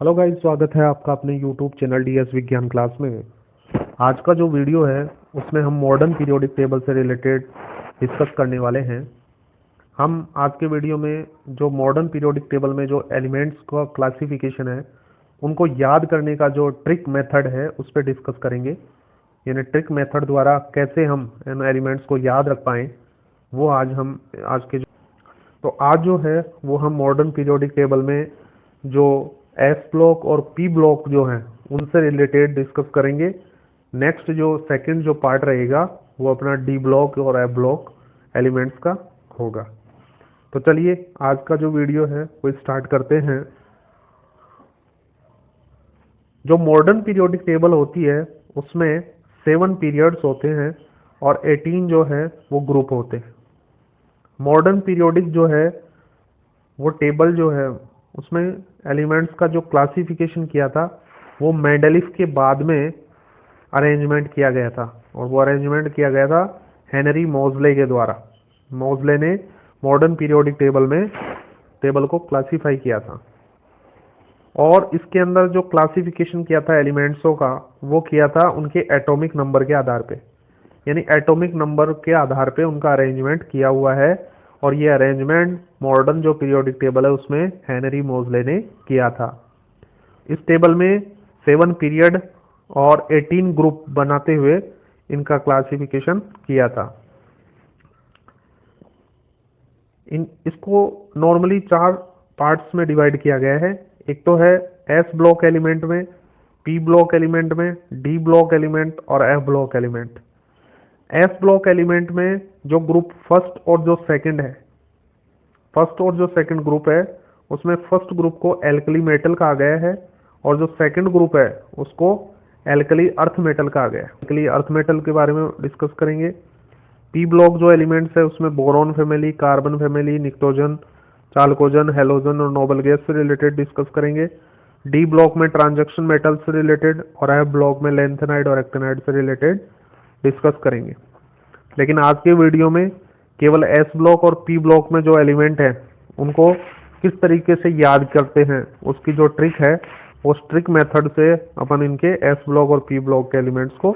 Hello guys, स्वागत है आपका अपने यूट्यूब चैनल डीएस विज्ञान क्लास में। आज का जो वीडियो है उसमें हम मॉडर्न पीरियोडिक टेबल से रिलेटेड डिस्कस करने वाले हैं। हम आज के वीडियो में जो मॉडर्न पीरियोडिक टेबल में जो एलिमेंट्स का क्लासिफिकेशन है उनको याद करने का जो ट्रिक मेथड है उस पर डिस्कस करेंगे। यानी ट्रिक मेथड द्वारा कैसे हम इन एलिमेंट्स को याद रख पाएँ, वो आज जो है वो हम मॉडर्न पीरियोडिक टेबल में जो एस ब्लॉक और पी ब्लॉक जो हैं उनसे रिलेटेड डिस्कस करेंगे। नेक्स्ट जो सेकंड जो पार्ट रहेगा वो अपना डी ब्लॉक और एफ ब्लॉक एलिमेंट्स का होगा। तो चलिए आज का जो वीडियो है वो स्टार्ट करते हैं। जो मॉडर्न पीरियोडिक टेबल होती है उसमें 7 पीरियड्स होते हैं और 18 जो है वो ग्रुप होते हैं। मॉडर्न पीरियोडिक जो है वो टेबल जो है उसमें एलिमेंट्स का जो क्लासिफिकेशन किया था वो मेंडलीफ के बाद में अरेंजमेंट किया गया था, और वो अरेंजमेंट किया गया था हेनरी मोज़ले के द्वारा। मोज़ले ने मॉडर्न पीरियोडिक टेबल में टेबल को क्लासिफाई किया था, और इसके अंदर जो क्लासिफिकेशन किया था एलिमेंट्सों का वो किया था उनके एटॉमिक नंबर के आधार पे। यानी एटॉमिक नंबर के आधार पे उनका अरेंजमेंट किया हुआ है, और ये अरेंजमेंट मॉडर्न जो पीरियोडिक टेबल है उसमें हेनरी मोज़ले ने किया था। इस टेबल में 7 पीरियड और 18 ग्रुप बनाते हुए इनका क्लासिफिकेशन किया था। इसको नॉर्मली 4 पार्ट्स में डिवाइड किया गया है। एक तो है एस ब्लॉक एलिमेंट में, पी ब्लॉक एलिमेंट में, डी ब्लॉक एलिमेंट और F block element. S block element में जो ग्रुप फर्स्ट और जो सेकंड है, फर्स्ट और जो सेकंड ग्रुप है उसमें फर्स्ट ग्रुप को एल्कली मेटल कहा गया है, और जो सेकंड ग्रुप है उसको एल्कली अर्थ मेटल कहा गया है। एल्कली अर्थ मेटल के बारे में डिस्कस करेंगे। पी ब्लॉक जो एलिमेंट्स है उसमें boron family, carbon family, pnictogen, chalcogen, halogen और नोबल गैस से रिलेटेड डिस्कस करेंगे। डी ब्लॉक में ट्रांजैक्शन मेटल से रिलेटेड, और एफ ब्लॉक में लैंथेनाइड और एक्टिनाइड से रिलेटेड डिस्कस करेंगे। लेकिन आज के वीडियो में केवल एस ब्लॉक और पी ब्लॉक में जो एलिमेंट है उनको किस तरीके से याद करते हैं उसकी जो ट्रिक है उस ट्रिक मेथड से अपन इनके एस ब्लॉक और पी ब्लॉक के एलिमेंट्स को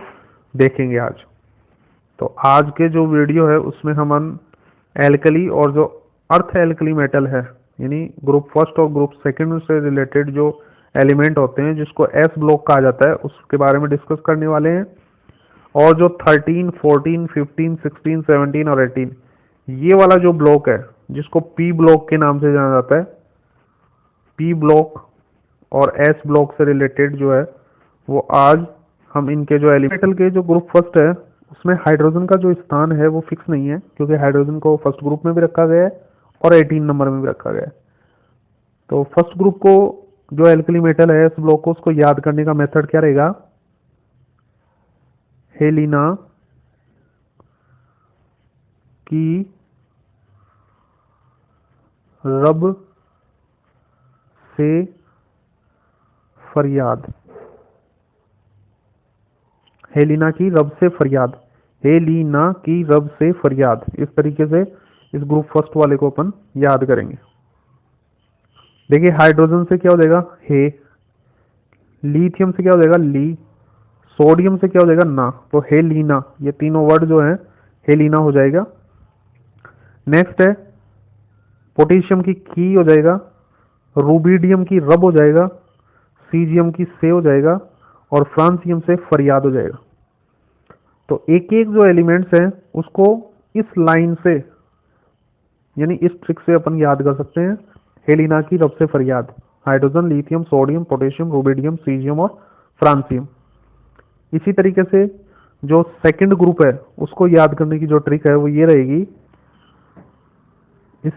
देखेंगे आज। तो आज के जो वीडियो है उसमें हम एल्कली और जो अर्थ एल्कली मेटल है यानी ग्रुप फर्स्ट और ग्रुप सेकंड से रिलेटेड जो एलिमेंट होते हैं जिसको एस ब्लॉक कहा जाता है उसके बारे में डिस्कस करने वाले हैं। और जो 13, 14, 15, 16, 17 और 18 ये वाला जो ब्लॉक है जिसको पी ब्लॉक के नाम से जाना जाता है, पी ब्लॉक और एस ब्लॉक से रिलेटेड जो है वो आज हम इनके जो एलिमेंटल के जो ग्रुप फर्स्ट है उसमें हाइड्रोजन का जो स्थान है वो फिक्स नहीं है, क्योंकि हाइड्रोजन को फर्स्ट ग्रुप में भी रखा गया है और 18 नंबर में भी रखा गया है। तो फर्स्ट ग्रुप को जो एल्कली मेटल है एस ब्लॉक को उसको याद करने का मेथड क्या रहेगा? हेलिना की रब से फरियाद, हेलिना की रब से फरियाद, हेलिना की रब से फरियाद, इस तरीके से इस ग्रुप फर्स्ट वाले को अपन याद करेंगे। देखिए हाइड्रोजन से क्या हो जाएगा? हे। लिथियम से क्या हो जाएगा? ली। सोडियम से क्या हो जाएगा? ना। तो हेलिना, ये तीनों वर्ड जो है हेलिना हो जाएगा। नेक्स्ट है पोटेशियम की हो जाएगा, रूबिडियम की रब हो जाएगा, सीजियम की से हो जाएगा, और फ्रांसियम से फरियाद हो जाएगा। तो एक एक जो एलिमेंट्स हैं उसको इस लाइन से यानी इस ट्रिक से अपन याद कर सकते हैं। हेलिना की रब से फरियाद, hydrogen, lithium, sodium, potassium, rubidium, caesium और फ्रांसियम। इसी तरीके से जो सेकंड ग्रुप है उसको याद करने की जो ट्रिक है वो ये रहेगी। इस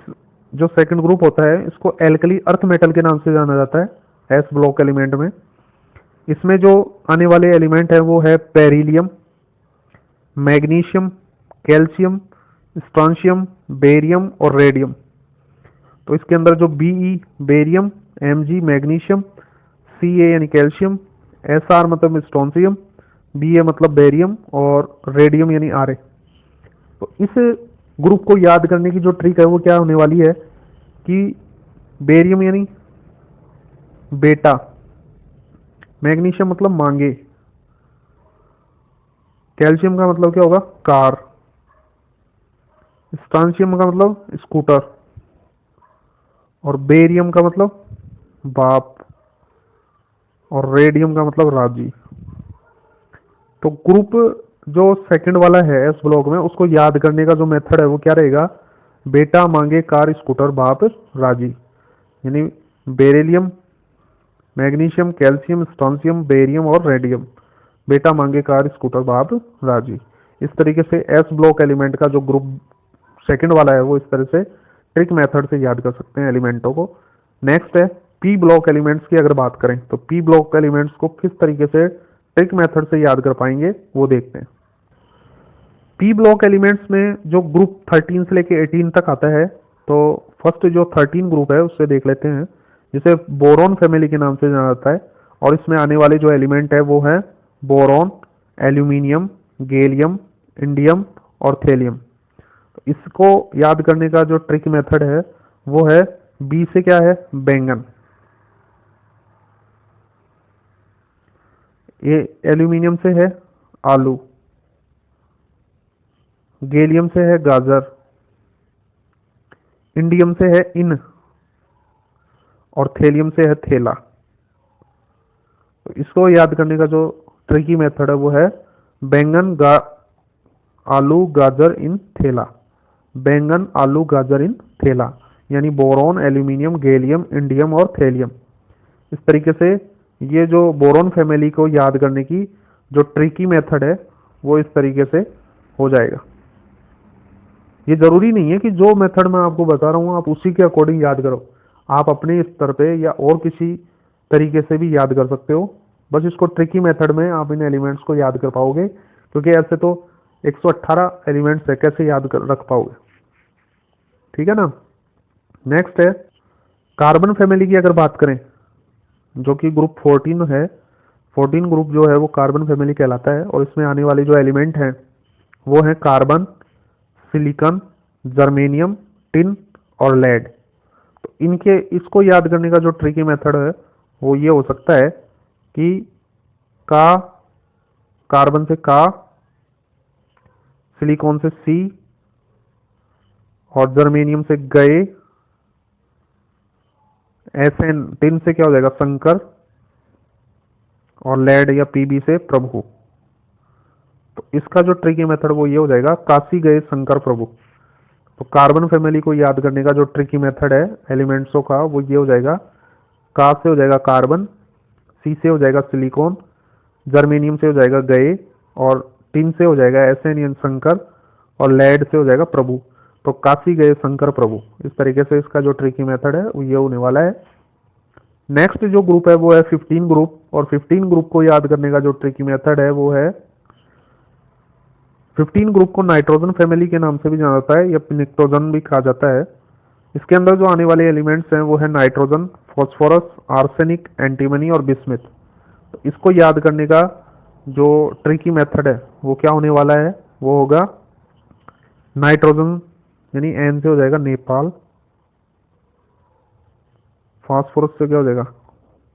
जो सेकंड ग्रुप होता है इसको एल्कली अर्थ मेटल के नाम से जाना जाता है एस ब्लॉक एलिमेंट में। इसमें जो आने वाले एलिमेंट है वो है beryllium, magnesium, calcium, strontium, barium और रेडियम। तो इसके अंदर जो BE barium, MG magnesium, CA यानी कैल्शियम, एसआर मतलब स्ट्रोंशियम, बीए मतलब बेरियम और रेडियम यानी आरए। तो इस ग्रुप को याद करने की जो ट्रिक है वो क्या होने वाली है कि बेरियम यानी बेटा, मैग्नीशियम मतलब मांगे। कैल्शियम का मतलब क्या होगा? कार। स्ट्रांशियम का मतलब स्कूटर। और बेरियम का मतलब बाप। और रेडियम का मतलब राजी। तो ग्रुप जो सेकंड वाला है एस ब्लॉक में, उसको याद करने का जो मेथड है वो क्या रहेगा? बेटा मांगे कार स्कूटर बाप राजी। यानी beryllium, magnesium, calcium, strontium, barium और रेडियम। बेटा मांगे कार स्कूटर बाप राजी। इस तरीके से एस ब्लॉक एलिमेंट का जो ग्रुप सेकंड वाला है वो इस तरह से ट्रिक मेथड से याद कर सकते हैं एलिमेंटों को। नेक्स्ट है पी ब्लॉक एलिमेंट्स की। अगर बात करें तो पी ब्लॉक एलिमेंट्स को किस तरीके से ट्रिक मेथड से याद कर पाएंगे वो देखते हैं। पी ब्लॉक एलिमेंट्स में जो ग्रुप 13 से लेके 18 तक आता है, तो फर्स्ट जो 13 ग्रुप है उससे देख लेते हैं, जिसे बोरॉन फैमिली के नाम से जाना जाता है। और इसमें आने वाले जो एलिमेंट है वो है बोरॉन, एल्यूमिनियम, गैलियम, इंडियम और थेलियम। तो इसको याद करने का जो ट्रिक मेथड है वो है बी से क्या है? बैंगन। ये एल्यूमिनियम से है आलू, गैलियम से है गाजर, इंडियम से है इन और थेलियम से है थेला। तो इसको याद करने का जो ट्रिकी मेथड है वो है बैंगन आलू गाजर इन थेला। बैंगन आलू गाजर इन थेला, यानी बोरॉन, एल्यूमिनियम, गैलियम, इंडियम और थेलियम। इस तरीके से ये जो बोरॉन फैमिली को याद करने की जो ट्रिकी मेथड है वो इस तरीके से हो जाएगा। ये जरूरी नहीं है कि जो मेथड मैं आपको बता रहा हूँ आप उसी के अकॉर्डिंग याद करो। आप अपने स्तर पे या और किसी तरीके से भी याद कर सकते हो। बस इसको ट्रिकी मेथड में आप इन एलिमेंट्स को याद कर पाओगे, क्योंकि ऐसे तो 118 एलिमेंट्स है, कैसे याद कर रख पाओगे? ठीक है ना। नेक्स्ट है कार्बन फैमिली की। अगर बात करें जो कि ग्रुप 14 है, 14 ग्रुप जो है वो कार्बन फैमिली कहलाता है। और इसमें आने वाले जो एलिमेंट हैं वो है कार्बन, सिलिकॉन, जर्मेनियम, टिन और लेड। तो इनके इसको याद करने का जो ट्रिकी मेथड है वो ये हो सकता है कि का, कार्बन से का, सिलिकॉन से सी और जर्मेनियम से गए, एसएन टिन से क्या हो जाएगा? शंकर और लेड या पीबी से प्रभु। तो इसका जो ट्रिकी मेथड वो ये हो जाएगा काशी गए शंकर प्रभु। तो कार्बन फैमिली को याद करने का जो ट्रिकी मेथड है एलिमेंट्सों का वो ये हो जाएगा का से हो जाएगा कार्बन, सी से हो जाएगा सिलिकॉन, जर्मेनियम से हो जाएगा गए और टिन से हो जाएगा एसएन यानी शंकर और लेड से हो जाएगा प्रभु। तो काशी गए शंकर प्रभु। इस तरीके से इसका जो ट्रिकी मेथड है वो ये होने वाला है। नेक्स्ट जो ग्रुप है वो है 15 ग्रुप। और 15 ग्रुप को याद करने का जो ट्रिकी मेथड है वो है 15 ग्रुप को नाइट्रोजन फैमिली के नाम से भी जाना जाता है या निक्टोजन भी कहा जाता है। इसके अंदर जो आने वाले एलिमेंट्स हैं वो है नाइट्रोजन, फॉस्फोरस, आर्सेनिक, एंटीमनी और बिस्मिथ। तो इसको याद करने का जो ट्रिकी मेथड है वो क्या होने वाला है? वो होगा नाइट्रोजन यानी एन से हो जाएगा नेपाल, फास्फोरस से क्या हो जाएगा?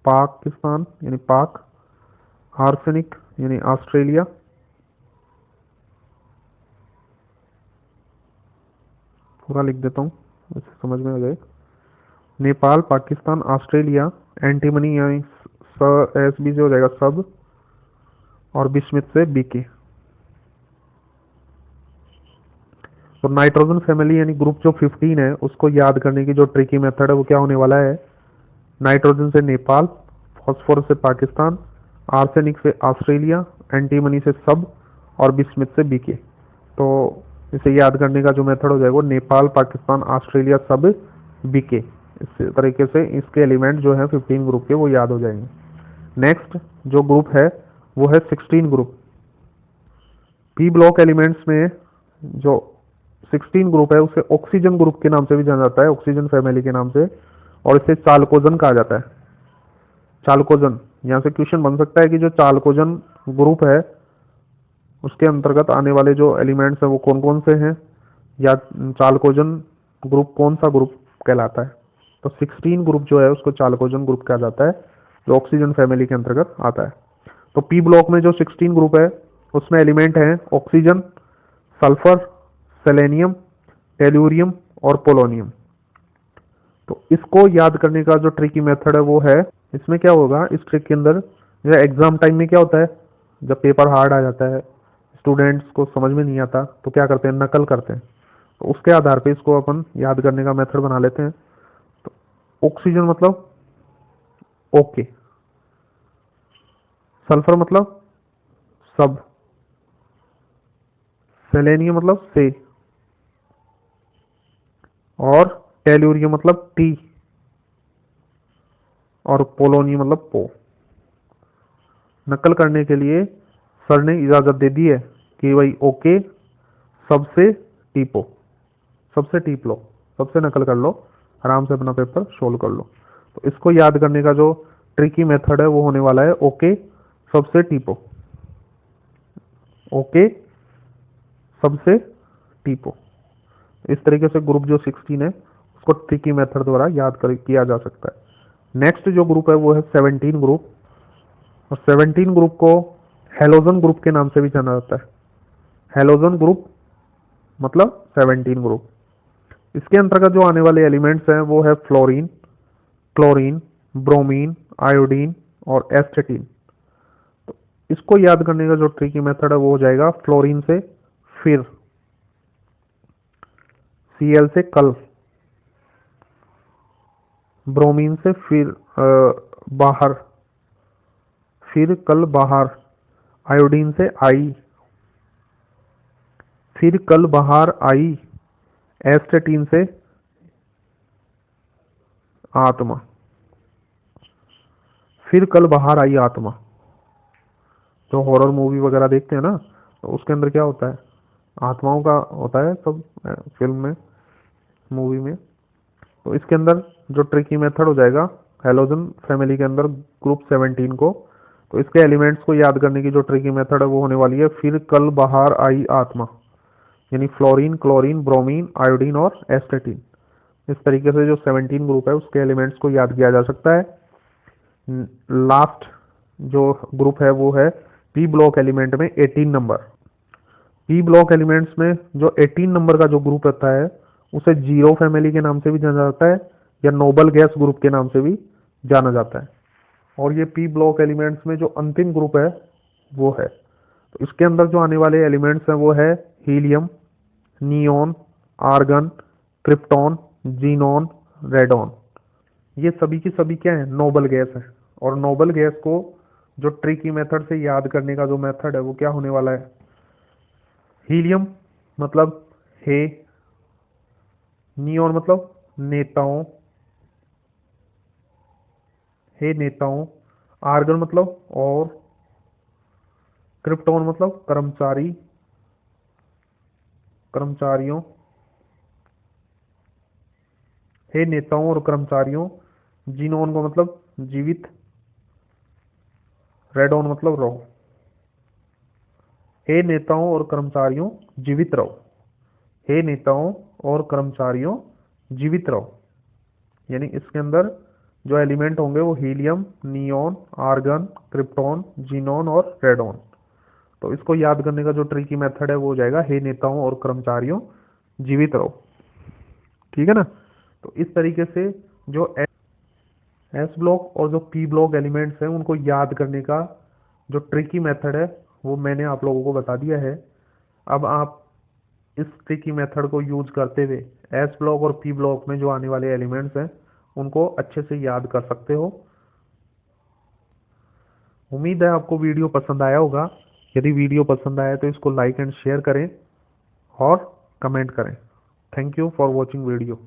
पाकिस्तान यानी पाक, आर्सेनिक यानी ऑस्ट्रेलिया, पूरा लिख देता हूँ इससे समझ में आ जाए। नेपाल, पाकिस्तान, ऑस्ट्रेलिया, एंटीमनी यानी एस बी से हो जाएगा सब और बिस्मिथ से बीके। तो नाइट्रोजन फैमिली यानी ग्रुप जो 15 है उसको याद करने की जो ट्रिकी मेथड है वो क्या होने वाला है? नाइट्रोजन से नेपाल, फॉस्फोरस से पाकिस्तान, आर्सेनिक से ऑस्ट्रेलिया, एंटीमनी से सब और बिस्मिथ से बीके। तो इसे याद करने का जो मेथड हो जाएगा वो नेपाल, पाकिस्तान, ऑस्ट्रेलिया, सब, बीके। इस तरीके से इसके एलिमेंट जो है 15 ग्रुप के वो याद हो जाएंगे। नेक्स्ट जो ग्रुप है वो है 16 ग्रुप। पी ब्लॉक एलिमेंट्स में जो 16 ग्रुप है उसे ऑक्सीजन ग्रुप के नाम से भी जाना जाता है, ऑक्सीजन फैमिली के नाम से। और इसे चालकोजन कहा जाता है। चालकोजन, यहाँ से क्वेश्चन बन सकता है कि जो चालकोजन ग्रुप है उसके अंतर्गत आने वाले जो एलिमेंट्स हैं वो कौन कौन से हैं, या चालकोजन ग्रुप कौन सा ग्रुप कहलाता है? तो 16 ग्रुप जो है उसको चालकोजन ग्रुप कहा जाता है। जो ऑक्सीजन फैमिली के अंतर्गत आता है। तो पी ब्लॉक में जो 16 ग्रुप है उसमें एलिमेंट हैं ऑक्सीजन, सल्फर, सेलेनियम, टेलुरियम और पोलोनियम। तो इसको याद करने का जो ट्रिकी मेथड है वो है, इसमें क्या होगा इस ट्रिक के अंदर, जो एग्जाम टाइम में क्या होता है, जब पेपर हार्ड आ जाता है, स्टूडेंट्स को समझ में नहीं आता तो क्या करते हैं, नकल करते हैं। तो उसके आधार पे इसको अपन याद करने का मेथड बना लेते हैं। तो ऑक्सीजन मतलब ओके, सल्फर मतलब सब, सेलेनियम मतलब से, और टेलुरियम मतलब टी, और पोलोनियम मतलब पो। नकल करने के लिए सर ने इजाजत दे दी है कि भाई ओके सबसे टीपो, सबसे टीप लो, सबसे नकल कर लो, आराम से अपना पेपर सोल्व कर लो। तो इसको याद करने का जो ट्रिकी मेथड है वो होने वाला है ओके सबसे टीपो, ओके सबसे टीपो। इस तरीके से ग्रुप जो 16 है उसको ट्रिकी मेथड द्वारा याद कर किया जा सकता है। नेक्स्ट जो ग्रुप है वो है 17 ग्रुप, और 17 ग्रुप को हेलोजन ग्रुप के नाम से भी जाना जाता है। हेलोजन ग्रुप मतलब 17 ग्रुप। इसके अंतर्गत जो आने वाले एलिमेंट्स हैं वो है फ्लोरीन, क्लोरीन, ब्रोमीन, आयोडीन और एस्टेटीन। तो इसको याद करने का जो ट्रिकी मेथड है वो हो जाएगा फ्लोरीन से फिर, Cl से कल, ब्रोमीन से फिर बाहर, फिर कल बाहर, आयोडीन से आई, फिर कल बाहर आई, एस्टेटीन से आत्मा, फिर कल बाहर आई आत्मा। जो हॉरर मूवी वगैरह देखते हैं ना तो उसके अंदर क्या होता है, आत्माओं का होता है सब फिल्म में, मूवी में। तो इसके अंदर जो ट्रिकी मेथड हो जाएगा हेलोजन फैमिली के अंदर ग्रुप 17 को, तो इसके एलिमेंट्स को याद करने की जो ट्रिकी मेथड है वो होने वाली है फिर कल बाहर आई आत्मा, यानी फ्लोरीन, क्लोरीन, ब्रोमीन, आयोडीन और एस्टेटीन। इस तरीके से जो 17 ग्रुप है उसके एलिमेंट्स को याद किया जा सकता है। लास्ट जो ग्रुप है वो है पी ब्लॉक एलिमेंट में 18 नंबर। पी ब्लॉक एलिमेंट्स में जो 18 नंबर का जो ग्रुप रहता है उसे जीरो फैमिली के नाम से भी जाना जाता है या नोबल गैस ग्रुप के नाम से भी जाना जाता है। और ये पी ब्लॉक एलिमेंट्स में जो अंतिम ग्रुप है वो है, तो इसके अंदर जो आने वाले एलिमेंट्स हैं वो है helium, neon, argon, krypton, xenon, radon. ये सभी की सभी क्या है, नोबल गैस है। और नोबल गैस को जो ट्रिकी मेथड से याद करने का जो मेथड है वो क्या होने वाला है, हीलियम मतलब हे, नियोन मतलब नेताओं, हे नेताओं, आर्गन मतलब और, क्रिप्टॉन मतलब कर्मचारी, कर्मचारियों, हे नेताओं और कर्मचारियों, जीनोन को मतलब जीवित, रेडॉन मतलब रहो, हे नेताओं और कर्मचारियों जीवित रहो, हे नेताओं और कर्मचारियों जीवित रहो। यानी इसके अंदर जो एलिमेंट होंगे वो helium, neon, argon, krypton, xenon और रेडॉन। तो इसको याद करने का जो ट्रिकी मेथड है वो हो जाएगा हे नेताओं और कर्मचारियों जीवित रहो। ठीक है ना। तो इस तरीके से जो एस ब्लॉक और जो पी ब्लॉक एलिमेंट्स हैं उनको याद करने का जो ट्रिकी मेथड है वो मैंने आप लोगों को बता दिया है। अब आप इस ट्रिकी मेथड को यूज करते हुए एस ब्लॉक और पी ब्लॉक में जो आने वाले एलिमेंट्स हैं उनको अच्छे से याद कर सकते हो। उम्मीद है आपको वीडियो पसंद आया होगा। यदि वीडियो पसंद आया तो इसको लाइक एंड शेयर करें और कमेंट करें। Thank you for watching video.